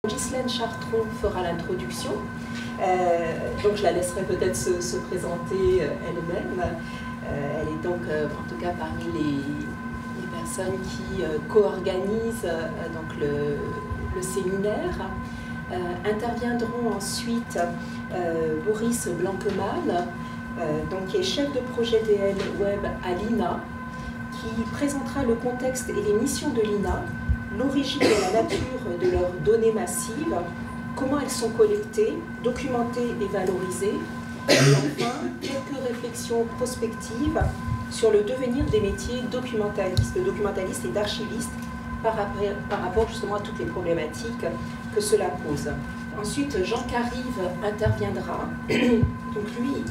Ghislaine Chartron fera l'introduction, donc je la laisserai peut-être se présenter elle-même. Elle est donc en tout cas parmi les personnes qui co-organisent donc le séminaire. Interviendront ensuite Boris Blanquemal, donc qui est chef de projet DL Web à l'INA, qui présentera le contexte et les missions de l'INA, l'origine et la nature de leurs données massives, comment elles sont collectées, documentées et valorisées, et enfin quelques réflexions prospectives sur le devenir des métiers documentalistes et d'archivistes par rapport justement à toutes les problématiques que cela pose. Ensuite, Jean Carive interviendra, donc lui,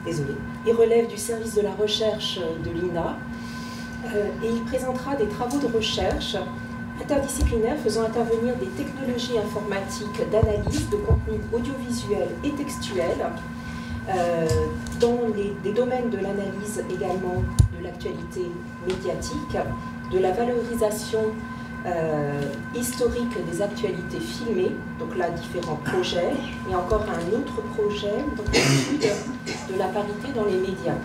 désolé, il relève du service de la recherche de l'INA et il présentera des travaux de recherche interdisciplinaires faisant intervenir des technologies informatiques d'analyse de contenu audiovisuel et textuel dans des domaines de l'analyse également de l'actualité médiatique, de la valorisation historique des actualités filmées, donc là différents projets, et encore un autre projet, donc l'étude de la parité dans les médias.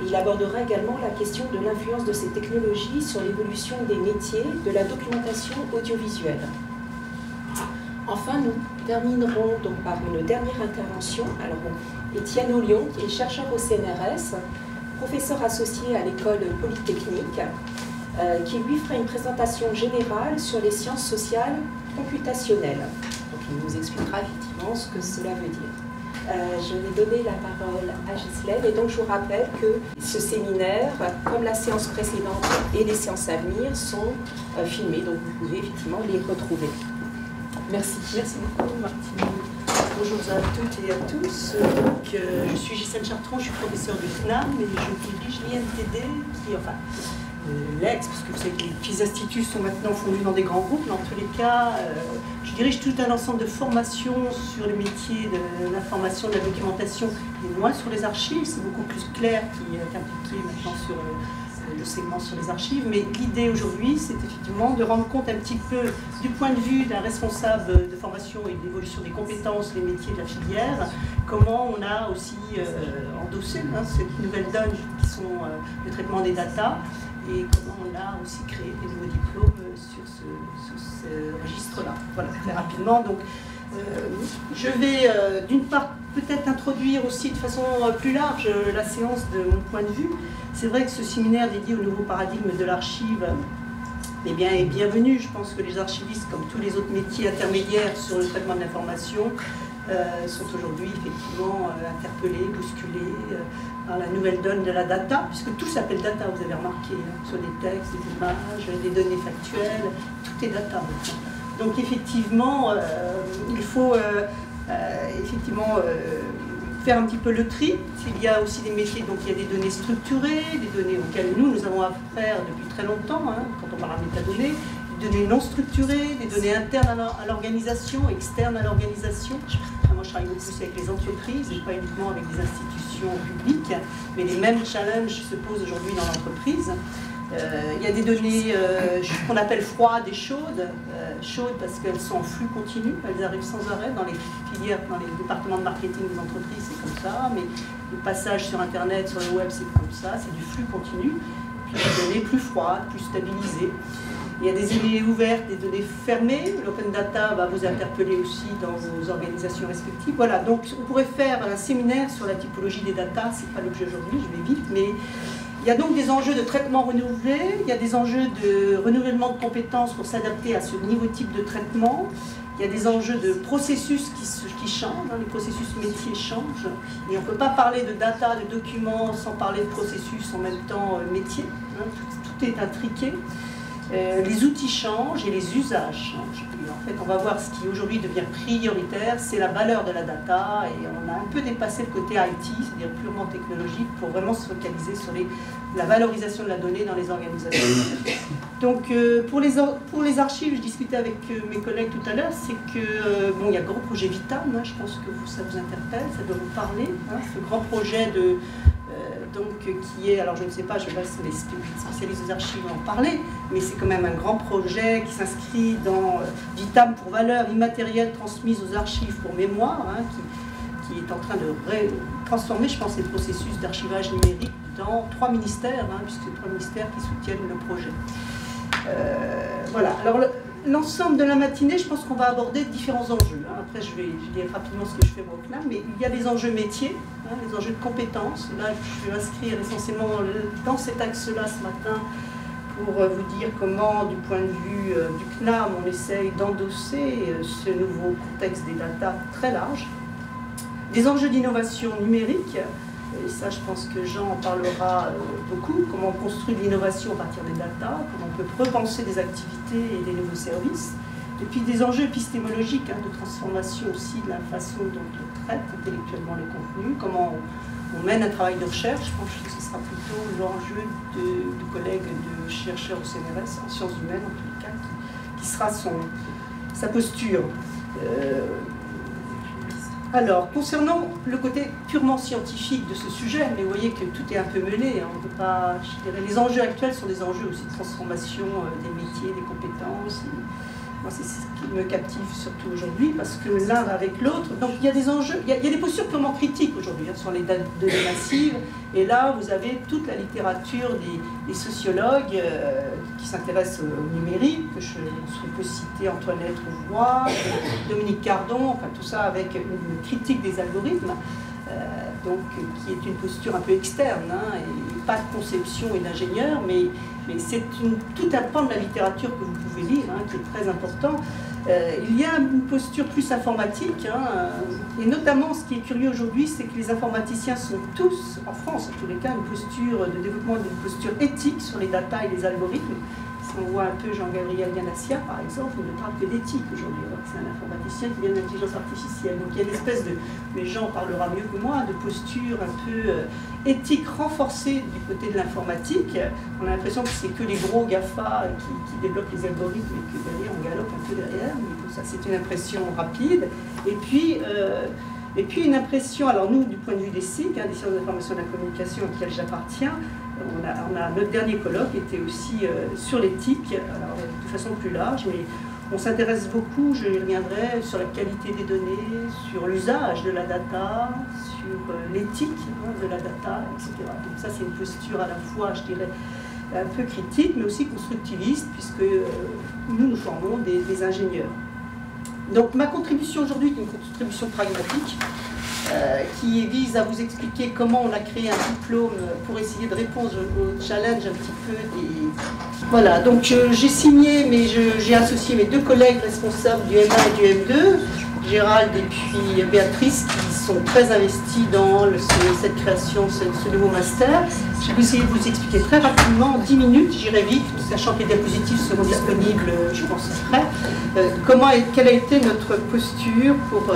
Et il abordera également la question de l'influence de ces technologies sur l'évolution des métiers de la documentation audiovisuelle. Enfin, nous terminerons donc par une dernière intervention. Alors, Étienne Ollion, qui est chercheur au CNRS, professeur associé à l'école polytechnique, qui lui fera une présentation générale sur les sciences sociales computationnelles. Donc, il nous expliquera effectivement ce que cela veut dire. Je vais donner la parole à Ghislaine, et donc je vous rappelle que ce séminaire, comme la séance précédente et les séances à venir, sont filmés, donc vous pouvez effectivement les retrouver. Merci. Merci beaucoup Martine. Bonjour à toutes et à tous. Donc, je suis Ghislaine Chartron, je suis professeure du CNAM et je dirige l'INTD qui, enfin, l'ex, parce que vous savez que les petits instituts sont maintenant fondus dans des grands groupes, mais en tous les cas, je dirige tout un ensemble de formations sur les métiers de l'information, de la documentation, et moins sur les archives. C'est beaucoup plus clair qui est impliqué maintenant sur le segment sur les archives, mais l'idée aujourd'hui, c'est effectivement de rendre compte un petit peu du point de vue d'un responsable de formation et d'évolution des compétences, des métiers de la filière, comment on a aussi endossé cette nouvelle donne qui sont le traitement des data, et comment on a aussi créé des nouveaux diplômes sur ce registre-là. Voilà, très rapidement. Donc, je vais d'une part peut-être introduire aussi de façon plus large la séance de mon point de vue. C'est vrai que ce séminaire dédié au nouveau paradigme de l'archive eh bien, est bienvenu. Je pense que les archivistes, comme tous les autres métiers intermédiaires sur le traitement de l'information, sont aujourd'hui effectivement interpellés, bousculés par la nouvelle donne de la data, puisque tout s'appelle data, vous avez remarqué, sur des textes, des images, des données factuelles, tout est data maintenant. Donc effectivement, il faut effectivement faire un petit peu le tri. Il y a aussi des métiers, donc il y a des données structurées, des données auxquelles nous avons affaire depuis très longtemps, quand on parle de métadonnées, des données non structurées, des données internes à l'organisation, externes à l'organisation. Moi, je travaille beaucoup plus avec les entreprises et pas uniquement avec des institutions publiques, mais les mêmes challenges se posent aujourd'hui dans l'entreprise. Il y a des données qu'on appelle froides et chaudes. Chaudes parce qu'elles sont en flux continu, elles arrivent sans arrêt dans les filières, dans les départements de marketing des entreprises, c'est comme ça, mais le passage sur Internet, sur le web, c'est comme ça, c'est du flux continu. Puis des données plus froides, plus stabilisées. Il y a des données ouvertes, des données fermées. L'open data va vous interpeller aussi dans vos organisations respectives. Voilà, donc on pourrait faire un séminaire sur la typologie des data, c'est pas l'objet aujourd'hui, je vais vite, mais il y a donc des enjeux de traitement renouvelé, il y a des enjeux de renouvellement de compétences pour s'adapter à ce nouveau type de traitement, il y a des enjeux de processus qui changent, les processus métiers changent, et on ne peut pas parler de data, de documents sans parler de processus en même temps métier, tout est intriqué. Les outils changent et les usages changent. Et en fait, on va voir ce qui aujourd'hui devient prioritaire, c'est la valeur de la data, et on a un peu dépassé le côté IT, c'est-à-dire purement technologique, pour vraiment se focaliser sur la valorisation de la donnée dans les organisations. Donc, pour les archives, je discutais avec mes collègues tout à l'heure, c'est que, bon, il y a le grand projet Vitam, je pense que ça vous interpelle, ça doit vous parler, ce grand projet donc qui est, alors je ne sais pas, je laisse les spécialistes des archives en parler, mais c'est quand même un grand projet qui s'inscrit dans Vitam pour valeurs immatérielles transmises aux archives pour mémoire, hein, qui est en train de transformer, je pense, les processus d'archivage numérique dans 3 ministères, hein, puisque 3 ministères qui soutiennent le projet. Voilà, alors l'ensemble de la matinée, je pense qu'on va aborder différents enjeux. Hein. Après, je vais dire rapidement ce que je fais au CNAM, mais il y a des enjeux métiers, hein, les enjeux de compétences. Là, je vais inscrire essentiellement dans cet axe-là ce matin pour vous dire comment, du point de vue du CNAM, on essaye d'endosser ce nouveau contexte des data très large. Des enjeux d'innovation numérique, et ça je pense que Jean en parlera beaucoup, comment on construit de l'innovation à partir des data, comment on peut repenser des activités et des nouveaux services, et puis des enjeux épistémologiques, hein, de transformation aussi de la façon dont on traite intellectuellement les contenus, comment on mène un travail de recherche. Je pense que ce sera plutôt l'enjeu du collègue de chercheur au CNRS, en sciences humaines en tout cas, qui sera sa posture. Alors, concernant le côté purement scientifique de ce sujet, mais vous voyez que tout est un peu mêlé, hein, on peut pas, je dirais, les enjeux actuels sont des enjeux aussi de transformation des métiers, des compétences. Moi, c'est ce qui me captive surtout aujourd'hui, parce que l'un va avec l'autre. Donc, il y a des enjeux, il y a des postures purement critiques aujourd'hui, hein, sur les données massives. Et là, vous avez toute la littérature des sociologues qui s'intéressent au numérique. On peut citer Antoinette Rouvois, Dominique Cardon, enfin tout ça avec une critique des algorithmes, donc qui est une posture un peu externe, hein, et pas de conception et d'ingénieur, mais c'est tout un pan de la littérature que vous pouvez lire, hein, qui est très important. Il y a une posture plus informatique, hein, et notamment ce qui est curieux aujourd'hui, c'est que les informaticiens sont tous, en France en tous les cas, une posture de développement d'une posture éthique sur les data et les algorithmes. Si on voit un peu Jean-Gabriel Ganassia, par exemple, on ne parle que d'éthique aujourd'hui, alors que c'est un informaticien qui vient de l'intelligence artificielle. Donc il y a une espèce de, mais Jean parlera mieux que moi, de posture un peu éthique renforcée du côté de l'informatique. On a l'impression que c'est que les gros GAFA qui développent les algorithmes et que derrière on galope un peu derrière, mais bon, ça c'est une impression rapide. Et puis une impression, alors nous, du point de vue des SIC, hein, des sciences de l'information et de la communication auxquelles j'appartiens, notre dernier colloque était aussi sur l'éthique, alors de façon plus large, mais on s'intéresse beaucoup, je y reviendrai, sur la qualité des données, sur l'usage de la data, sur l'éthique, hein, de la data, etc. Donc ça c'est une posture à la fois, je dirais, un peu critique, mais aussi constructiviste, puisque nous formons des ingénieurs. Donc ma contribution aujourd'hui est une contribution pragmatique, qui vise à vous expliquer comment on a créé un diplôme pour essayer de répondre au challenge un petit peu des... Voilà, donc j'ai signé, mais j'ai associé mes 2 collègues responsables du M1 et du M2, Gérald et puis Béatrice, qui sont très investis dans cette création, ce nouveau master. Je vais essayer de vous expliquer très rapidement, en 10 minutes, j'irai vite, sachant que les diapositives seront disponibles, je pense, après. Quelle a été notre posture pour...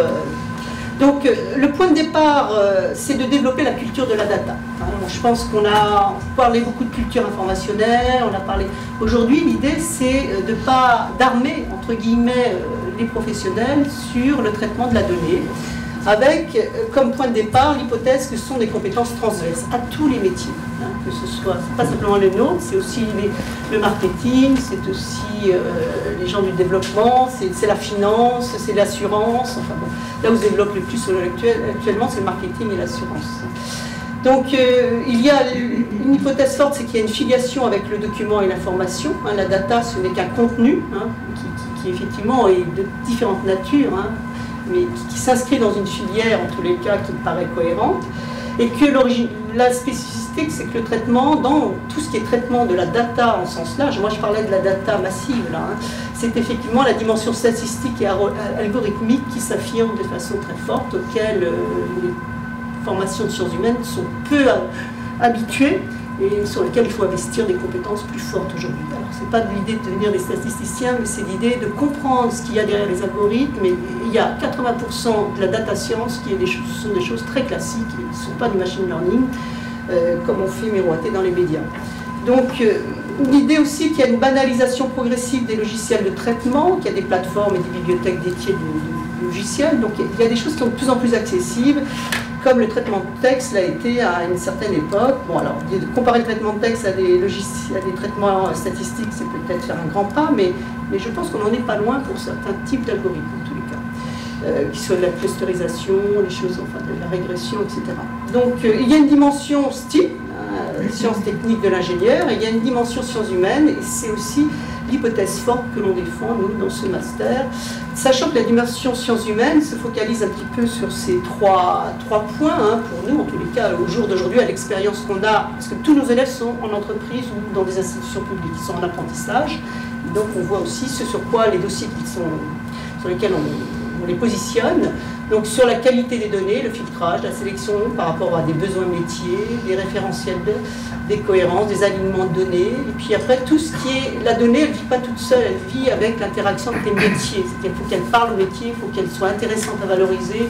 Donc, le point de départ, c'est de développer la culture de la data. Je pense qu'on a parlé beaucoup de culture informationnelle, on a parlé... Aujourd'hui, l'idée, c'est de pas d'armer, entre guillemets, les professionnels sur le traitement de la donnée, avec comme point de départ l'hypothèse que ce sont des compétences transverses à tous les métiers. Hein, que ce soit, c'est pas simplement les nôtres, c'est aussi le marketing, c'est aussi les gens du développement, c'est la finance, c'est l'assurance, enfin bon, là où se développe le plus actuellement, c'est le marketing et l'assurance. Donc il y a une hypothèse forte, c'est qu'il y a une filiation avec le document et l'information. Hein, la data, ce n'est qu'un contenu, hein, qui effectivement est de différentes natures, hein, mais qui s'inscrit dans une filière, en tous les cas, qui me paraît cohérente, et que la spécificité, c'est que le traitement, dans tout ce qui est traitement de la data en sens large, moi je parlais de la data massive, là, hein, c'est effectivement la dimension statistique et algorithmique qui s'affirme de façon très forte, auquel les formations de sciences humaines sont peu habituées, et sur lesquelles il faut investir des compétences plus fortes aujourd'hui. Alors, ce n'est pas l'idée de devenir des statisticiens, mais c'est l'idée de comprendre ce qu'il y a derrière les algorithmes. Et il y a 80% de la data science qui sont des choses très classiques, qui ne sont pas du machine learning, comme on fait miroiter dans les médias. Donc, l'idée aussi qu'il y a une banalisation progressive des logiciels de traitement, qu'il y a des plateformes et des bibliothèques dédiées logiciels. Donc il y a des choses qui sont de plus en plus accessibles, comme le traitement de texte l'a été à une certaine époque. Bon, alors, comparer le traitement de texte à des traitements statistiques, c'est peut-être faire un grand pas, mais je pense qu'on n'en est pas loin pour certains types d'algorithmes, en tous les cas, qui soient de la clusterisation, les choses, enfin, de la régression, etc. Donc, il y a une dimension STEAM, sciences techniques de l'ingénieur, et il y a une dimension sciences humaines, et c'est aussi l'hypothèse forte que l'on défend, nous, dans ce master, sachant que la dimension sciences humaines se focalise un petit peu sur ces trois points, hein, pour nous, en tous les cas, au jour d'aujourd'hui, à l'expérience qu'on a, parce que tous nos élèves sont en entreprise ou dans des institutions publiques, ils sont en apprentissage, et donc on voit aussi ce sur quoi les dossiers sur lesquels on les positionne. Donc sur la qualité des données, le filtrage, la sélection par rapport à des besoins métiers, des référentiels, des cohérences, des alignements de données. Et puis après, tout ce qui est... La donnée, elle ne vit pas toute seule, elle vit avec l'interaction avec les métiers. Il faut qu'elle parle aux métiers, il faut qu'elle soit intéressante à valoriser.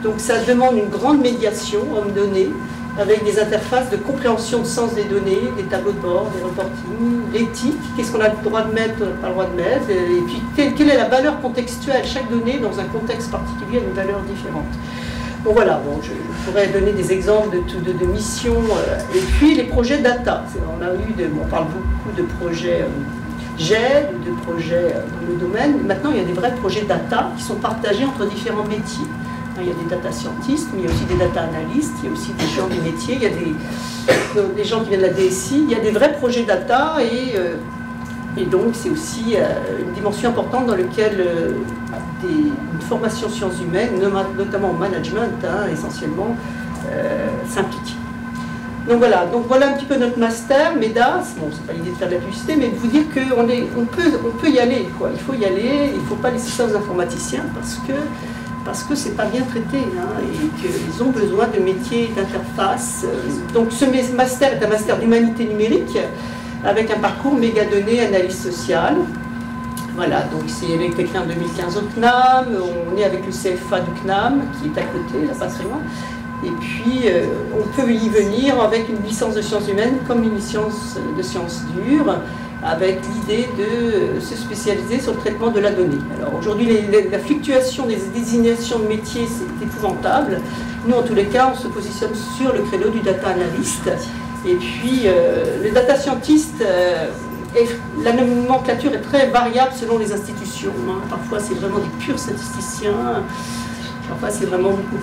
Donc ça demande une grande médiation, homme-données, avec des interfaces de compréhension de sens des données, des tableaux de bord, des reportings, l'éthique, qu'est-ce qu'on a le droit de mettre, pas le droit de mettre, et puis quelle est la valeur contextuelle. Chaque donnée, dans un contexte particulier, a une valeur différente. Bon voilà, bon, je pourrais donner des exemples de missions, et puis les projets data. On parle beaucoup de projets GED, de projets dans le domaine. Maintenant, il y a des vrais projets data qui sont partagés entre différents métiers. Il y a des data scientistes, mais il y a aussi des data analystes, il y a aussi des gens du métier, il y a des gens qui viennent de la DSI, il y a des vrais projets data et donc c'est aussi une dimension importante dans laquelle une formation sciences humaines, notamment en management, hein, essentiellement, s'implique. Donc voilà un petit peu notre master, MEDAS. Bon, c'est pas l'idée de faire de la publicité, mais de vous dire qu'on peut y aller, quoi. Il faut y aller, il ne faut pas laisser ça aux informaticiens parce que c'est pas bien traité, hein, et qu'ils ont besoin de métiers d'interface. Donc ce master est un master d'humanité numérique avec un parcours mégadonnées, analyse sociale. Voilà, donc c'est avec le CNAM 2015 au CNAM, on est avec le CFA du CNAM qui est à côté, là pas très loin. Et puis on peut y venir avec une licence de sciences humaines comme une licence de sciences dures, avec l'idée de se spécialiser sur le traitement de la donnée. Alors aujourd'hui, la fluctuation des désignations de métiers, c'est épouvantable. Nous, en tous les cas, on se positionne sur le créneau du data analyst. Et puis, le data scientist, la nomenclature est très variable selon les institutions, hein. Parfois, c'est vraiment des purs statisticiens. Parfois, c'est vraiment beaucoup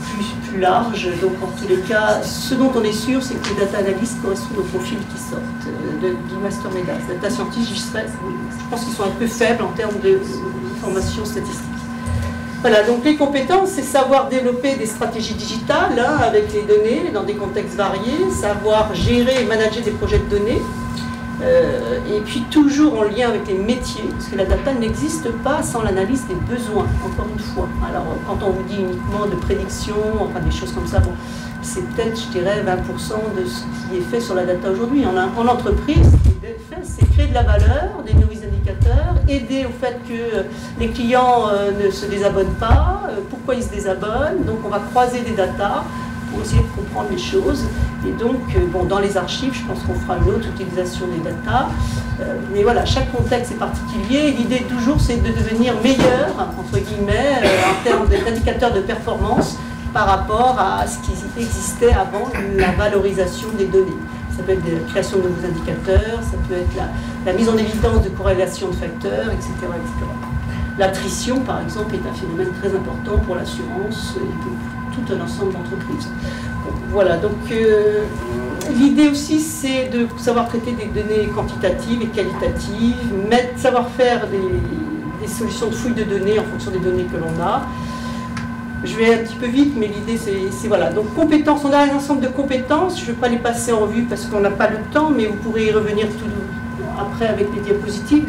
plus large. Donc, en tous les cas, ce dont on est sûr, c'est que les data analystes correspondent au profil qui sortent du master MEDAS. Data scientist, je pense qu'ils sont un peu faibles en termes de formation statistique. Voilà, donc les compétences, c'est savoir développer des stratégies digitales, hein, avec les données dans des contextes variés, savoir gérer et manager des projets de données, et puis toujours en lien avec les métiers, parce que la data n'existe pas sans l'analyse des besoins, encore une fois. Alors quand on vous dit uniquement de prédiction, enfin des choses comme ça, bon, c'est peut-être, je dirais, 20% de ce qui est fait sur la data aujourd'hui. En entreprise, ce qui est fait, c'est créer de la valeur, des nouveaux indicateurs, aider au fait que les clients ne se désabonnent pas, pourquoi ils se désabonnent. Donc on va croiser des datas pour essayer de comprendre les choses. Et donc, bon, dans les archives, je pense qu'on fera une autre utilisation des datas. Mais voilà, chaque contexte est particulier. L'idée toujours, c'est de devenir meilleur, entre guillemets, en termes d'indicateurs de performance par rapport à ce qui existait avant la valorisation des données. Ça peut être la création de nouveaux indicateurs, ça peut être la mise en évidence de corrélation de facteurs, etc., etc. L'attrition, par exemple, est un phénomène très important pour l'assurance et pour tout un ensemble d'entreprises. Voilà, donc l'idée aussi, c'est de savoir traiter des données quantitatives et qualitatives, savoir faire des solutions de fouille de données en fonction des données que l'on a. Je vais un petit peu vite, mais l'idée, c'est voilà. Donc, compétences, on a un ensemble de compétences. Je ne vais pas les passer en revue parce qu'on n'a pas le temps, mais vous pourrez y revenir tout après avec les diapositives.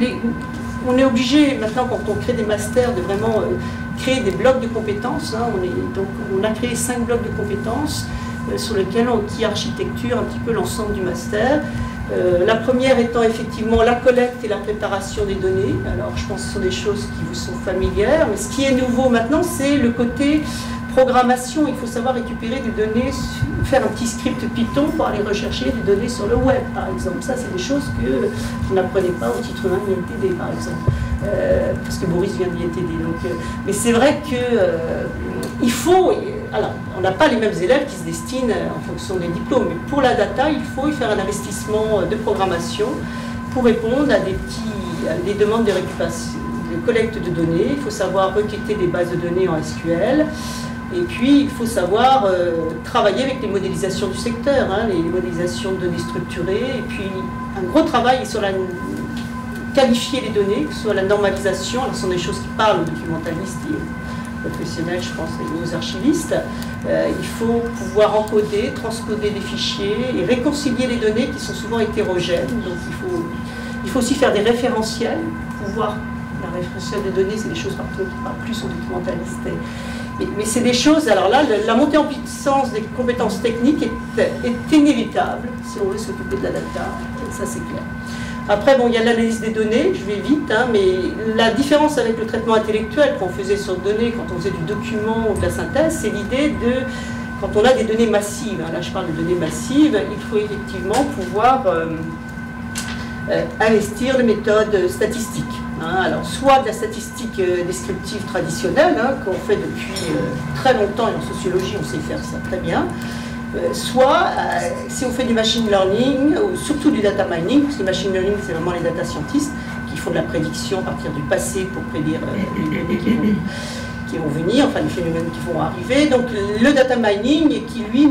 On est obligé, maintenant, quand on crée des masters, de vraiment créer des blocs de compétences. Hein. Donc, on a créé 5 blocs de compétences sur lesquels qui architecture un petit peu l'ensemble du master. La première étant effectivement la collecte et la préparation des données. Alors je pense que ce sont des choses qui vous sont familières, mais ce qui est nouveau maintenant, c'est le côté programmation. Il faut savoir récupérer des données, faire un petit script Python pour aller rechercher des données sur le web, par exemple. Ça, c'est des choses que vous n'apprenez pas au titre 1 INTD, par exemple. parce que Boris vient de l'INTD. Mais c'est vrai que il faut... Alors, on n'a pas les mêmes élèves qui se destinent en fonction des diplômes, mais pour la data, il faut y faire un investissement de programmation pour répondre à des demandes de récupération, de collecte de données. Il faut savoir requêter des bases de données en SQL. Et puis, il faut savoir travailler avec les modélisations du secteur, hein, les modélisations de données structurées. Et puis, un gros travail sur qualifier les données, que ce soit la normalisation. Alors, ce sont des choses qui parlent aux documentalistes et aux professionnels, je pense, et aux archivistes. Il faut pouvoir encoder, transcoder des fichiers et réconcilier les données qui sont souvent hétérogènes. Donc, il faut aussi faire des référentiels. La référentiel de données, c'est des choses par contre qui parlent plus aux documentalistes. Mais c'est des choses, alors là, la montée en puissance des compétences techniques est inévitable si on veut s'occuper de la data, ça c'est clair. Après, bon, il y a l'analyse des données, je vais vite, hein, mais la différence avec le traitement intellectuel qu'on faisait sur données, quand on faisait du document ou de la synthèse, c'est l'idée de, quand on a des données massives, hein, là je parle de données massives, il faut effectivement pouvoir investir les méthodes statistiques. Hein, alors, soit de la statistique descriptive traditionnelle, hein, qu'on fait depuis très longtemps, et en sociologie on sait faire ça très bien, soit si on fait du machine learning, ou surtout du data mining, parce que le machine learning c'est vraiment les data scientists qui font de la prédiction à partir du passé pour prédire les données qui vont venir, enfin les phénomènes qui vont arriver. Donc le data mining qui lui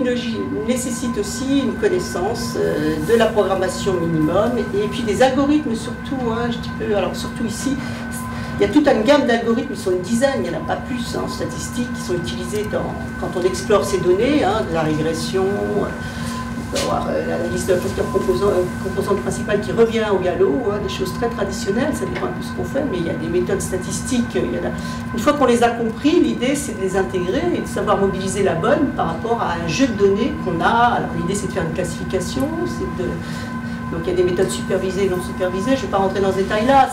nécessite aussi une connaissance de la programmation minimum et puis des algorithmes surtout, hein, alors surtout ici, il y a toute une gamme d'algorithmes, ils sont une dizaine, il n'y en a pas plus, hein, statistiques, qui sont utilisés quand on explore ces données, hein, de la régression, on peut avoir l'analyse de la composante principale qui revient au galop, hein, des choses très traditionnelles, ça dépend un peu ce qu'on fait, mais il y a des méthodes statistiques. Une fois qu'on les a compris, l'idée c'est de les intégrer et de savoir mobiliser la bonne par rapport à un jeu de données qu'on a. Alors l'idée c'est de faire une classification, donc il y a des méthodes supervisées et non supervisées, je ne vais pas rentrer dans ce détail-là,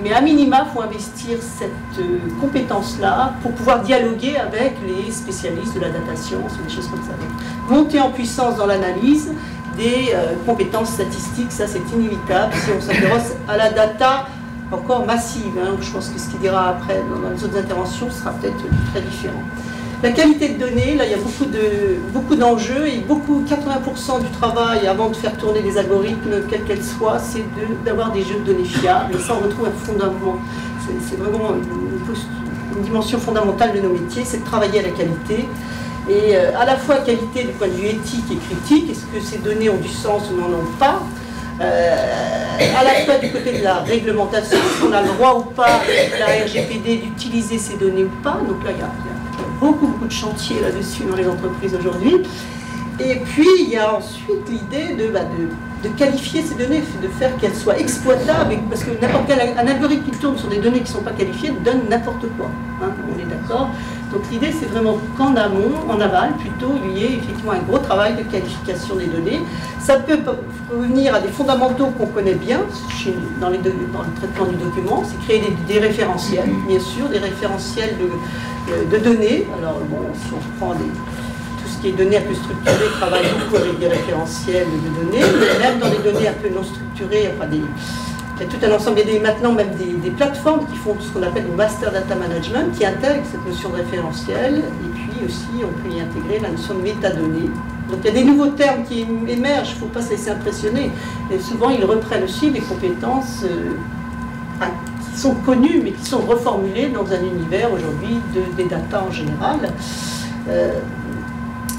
mais à minima, il faut investir cette compétence-là pour pouvoir dialoguer avec les spécialistes de la datation, des choses comme ça. Donc, monter en puissance dans l'analyse des compétences statistiques, ça c'est inévitable si on s'intéresse à la data encore massive. Hein, je pense que ce qu'il dira après dans les autres interventions sera peut-être très différent. La qualité de données, là il y a beaucoup d'enjeux et 80% du travail avant de faire tourner des algorithmes, quels qu'elles soient, c'est d'avoir des jeux de données fiables. Et ça on retrouve un fondament, c'est vraiment une dimension fondamentale de nos métiers, c'est de travailler à la qualité. Et à la fois qualité du point de vue éthique et critique, est-ce que ces données ont du sens ou n'en ont pas, à la fois du côté de la réglementation, est-ce qu'on a le droit ou pas, la RGPD, d'utiliser ces données ou pas. Donc là il y a beaucoup de chantiers là-dessus dans les entreprises aujourd'hui. Et puis, il y a ensuite l'idée de qualifier ces données, de faire qu'elles soient exploitables, parce que n'importe quel algorithme qui tourne sur des données qui ne sont pas qualifiées donne n'importe quoi. Hein, on est d'accord. Donc l'idée, c'est vraiment qu'en amont, en aval, plutôt, il y ait effectivement un gros travail de qualification des données. Ça peut revenir à des fondamentaux qu'on connaît bien dans le traitement du document, c'est créer des référentiels, bien sûr, des référentiels de données. Alors bon, si on prend tout ce qui est données un peu structurées, travaille beaucoup avec des référentiels de données, mais même dans les données un peu non structurées, enfin il y a tout un ensemble, il y a maintenant même des plateformes qui font ce qu'on appelle le Master Data Management, qui intègrent cette notion de référentiel, et puis aussi on peut y intégrer la notion de métadonnées. Donc il y a des nouveaux termes qui émergent, il ne faut pas se laisser impressionner, et souvent ils reprennent aussi des compétences qui sont connues, mais qui sont reformulées dans un univers aujourd'hui des data en général.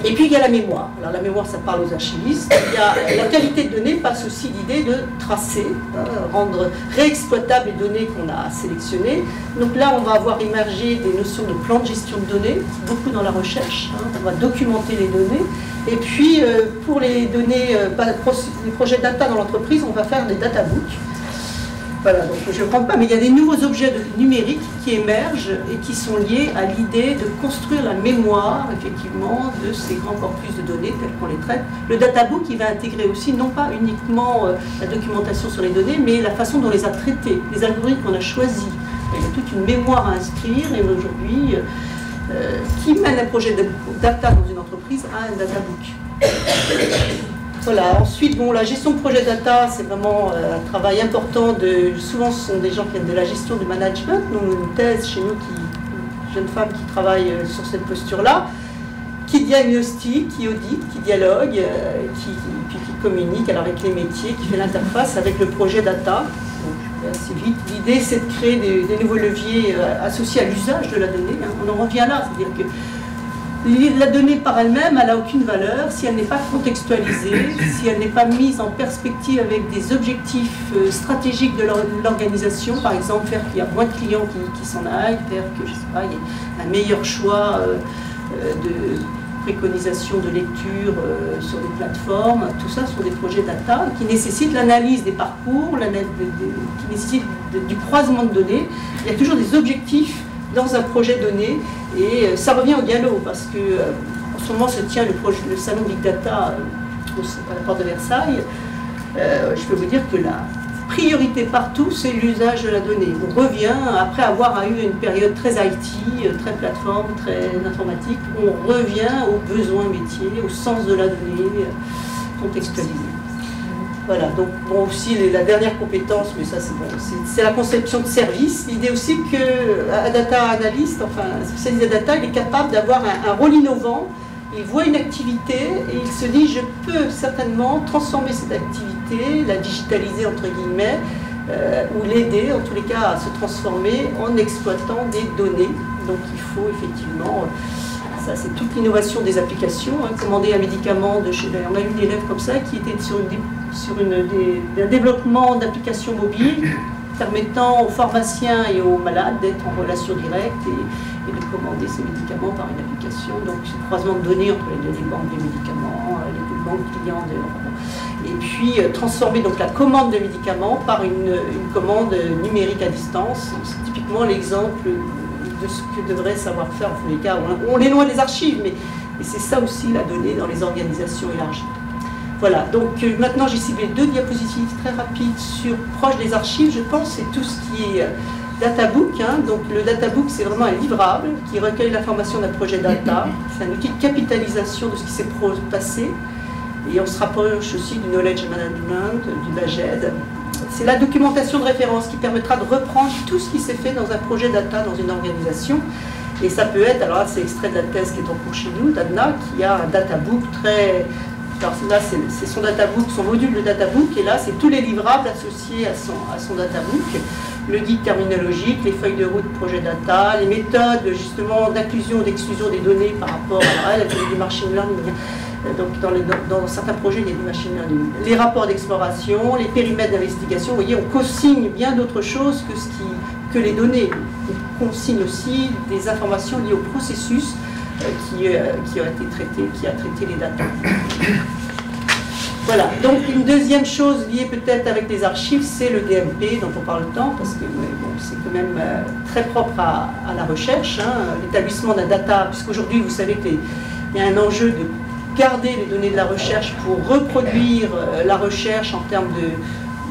Et puis il y a la mémoire. Alors la mémoire, ça parle aux archivistes. Il y a la qualité de données passe aussi l'idée de tracer, rendre réexploitables les données qu'on a sélectionnées. Donc là, on va avoir émergé des notions de plan de gestion de données, beaucoup dans la recherche. On va documenter les données. Et puis pour les données, les projets data dans l'entreprise, on va faire des data books. Voilà, donc je ne prends pas, mais il y a des nouveaux objets numériques qui émergent et qui sont liés à l'idée de construire la mémoire, effectivement, de ces grands corpus de données tels qu'on les traite. Le databook, il va intégrer aussi, non pas uniquement la documentation sur les données, mais la façon dont on les a traitées, les algorithmes qu'on a choisis. Il y a toute une mémoire à inscrire, et aujourd'hui, qui mène un projet de data dans une entreprise à un databook. Voilà. Ensuite, bon, la gestion de projet data, c'est vraiment un travail important. Souvent, ce sont des gens qui viennent de la gestion du management. Nous, une thèse chez nous, une jeune femme qui travaille sur cette posture-là, qui diagnostique, qui audite, qui dialogue, qui communique alors avec les métiers, qui fait l'interface avec le projet data. Donc, assez vite. L'idée, c'est de créer des nouveaux leviers associés à l'usage de la donnée. Hein. On en revient là, c'est-à-dire que la donnée par elle-même, elle n'a aucune valeur si elle n'est pas contextualisée, si elle n'est pas mise en perspective avec des objectifs stratégiques de l'organisation, par exemple faire qu'il y a moins de clients qui s'en aillent, faire que, je sais pas, il y ait un meilleur choix de préconisation de lecture sur des plateformes. Tout ça sont des projets data qui nécessitent l'analyse des parcours, qui nécessitent du croisement de données. Il y a toujours des objectifs dans un projet donné, et ça revient au galop, parce que en ce moment se tient le salon Big Data à la porte de Versailles. Je peux vous dire que la priorité partout, c'est l'usage de la donnée. On revient, après avoir eu une période très IT, très plateforme, très informatique, on revient aux besoins métiers, au sens de la donnée contextualisée. Voilà, donc bon, aussi la dernière compétence, mais ça c'est bon, c'est la conception de service. L'idée aussi qu'un data analyst, enfin un spécialiste de data, il est capable d'avoir un rôle innovant. Il voit une activité et il se dit je peux certainement transformer cette activité, la digitaliser entre guillemets, ou l'aider en tous les cas à se transformer en exploitant des données. Donc il faut effectivement... Ça, c'est toute l'innovation des applications. Hein. Commander un médicament de chez... On a eu une élève comme ça qui était sur un développement d'applications mobiles permettant aux pharmaciens et aux malades d'être en relation directe et de commander ces médicaments par une application. Donc, ce croisement de données entre les données banques des médicaments, les banques clients, et puis transformer donc la commande de médicaments par une commande numérique à distance. C'est typiquement l'exemple de ce que devrait savoir faire, en tous les cas, on est loin des archives, mais c'est ça aussi la donnée dans les organisations élargies. Voilà, donc maintenant j'ai ciblé 2 diapositives très rapides sur proche des archives, je pense, c'est tout ce qui est databook. Hein. Donc le databook, c'est vraiment un livrable qui recueille l'information d'un projet data, c'est un outil de capitalisation de ce qui s'est passé, et on se rapproche aussi du knowledge management, du BAGED. C'est la documentation de référence qui permettra de reprendre tout ce qui s'est fait dans un projet data dans une organisation. Et ça peut être, alors là c'est extrait de la thèse qui est en cours chez nous, d'Anna, qui a un databook très... Alors là c'est son databook, son module de databook, et là c'est tous les livrables associés à son databook, le guide terminologique, les feuilles de route projet data, les méthodes justement d'inclusion ou d'exclusion des données par rapport à elle, du machine learning. Donc dans certains projets, il y a du machine learning. Les rapports d'exploration, les périmètres d'investigation, vous voyez, on co-signe bien d'autres choses que les données. On consigne aussi des informations liées au processus qui a été traité, qui a traité les datas. Voilà, donc une deuxième chose liée peut-être avec les archives, c'est le DMP dont on parle tant, parce que bon, c'est quand même très propre à la recherche, hein, l'établissement d'un data, puisqu'aujourd'hui vous savez qu'il y a un enjeu de garder les données de la recherche pour reproduire la recherche en termes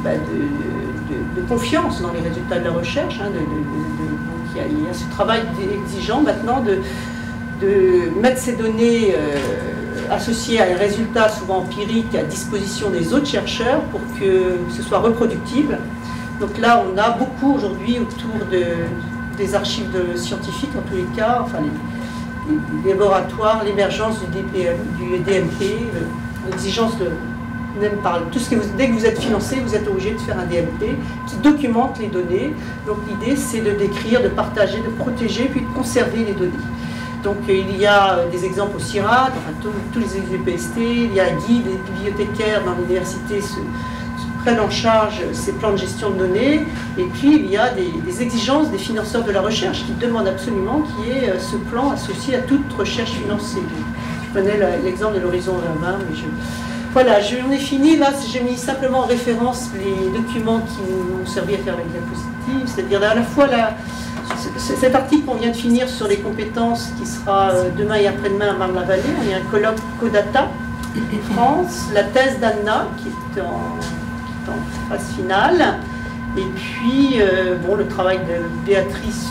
de confiance dans les résultats de la recherche. Hein, donc il y a ce travail exigeant maintenant de mettre ces données associées à des résultats souvent empiriques à disposition des autres chercheurs pour que ce soit reproductible. Donc là, on a beaucoup aujourd'hui autour des archives scientifiques, en tous les cas, enfin les laboratoires, l'émergence du DMP, l'exigence de même par tout ce que dès que vous êtes financé, vous êtes obligé de faire un DMP qui documente les données. Donc l'idée, c'est de décrire, de partager, de protéger, puis de conserver les données. Donc il y a des exemples au CIRAD, enfin, tous les EPST, il y a un guide, les bibliothécaires dans l'université se prennent en charge ces plans de gestion de données, et puis il y a des exigences des financeurs de la recherche qui demandent absolument qu'il y ait ce plan associé à toute recherche financée. Je prenais l'exemple de l'Horizon 2020, mais voilà, j'en ai fini. Là, j'ai mis simplement en référence les documents qui nous ont servi à faire la diapositive, c'est-à-dire à la fois cet article qu'on vient de finir sur les compétences qui sera demain et après-demain à Marne-la-Vallée. Il y a un colloque Codata France, la thèse d'Anna qui est en phase finale, et puis bon, le travail de Béatrice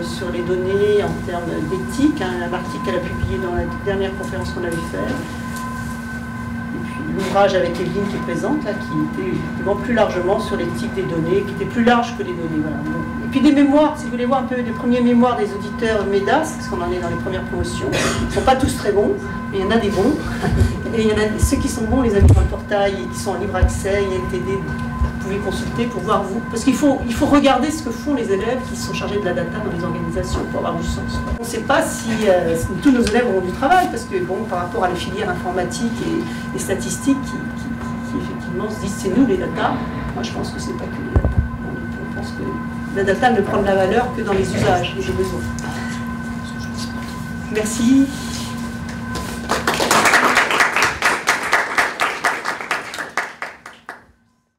sur les données en termes d'éthique, hein, un article qu'elle a publié dans la dernière conférence qu'on avait faite. l'ouvrage avec Evelyne qui est présente, là, qui était effectivement plus largement sur l'éthique des données, qui était plus large que les données. Voilà. Bon. Et puis des mémoires, si vous voulez voir un peu les premiers mémoires des auditeurs MEDAS, parce qu'on en est dans les premières promotions, ils ne sont pas tous très bons, mais il y en a des bons. Et il y en a ceux qui sont bons, les amis dans le portail, et qui sont en libre accès, INTD, vous pouvez consulter pour voir vous. Parce qu'il faut regarder ce que font les élèves qui sont chargés de la data dans les organisations pour avoir du sens. On ne sait pas si tous nos élèves auront du travail, parce que bon, par rapport à les filières informatiques et statistiques qui effectivement se disent c'est nous les data, moi je pense que c'est pas que les data. Je pense que la data ne prend de la valeur que dans les usages et les besoins. Merci.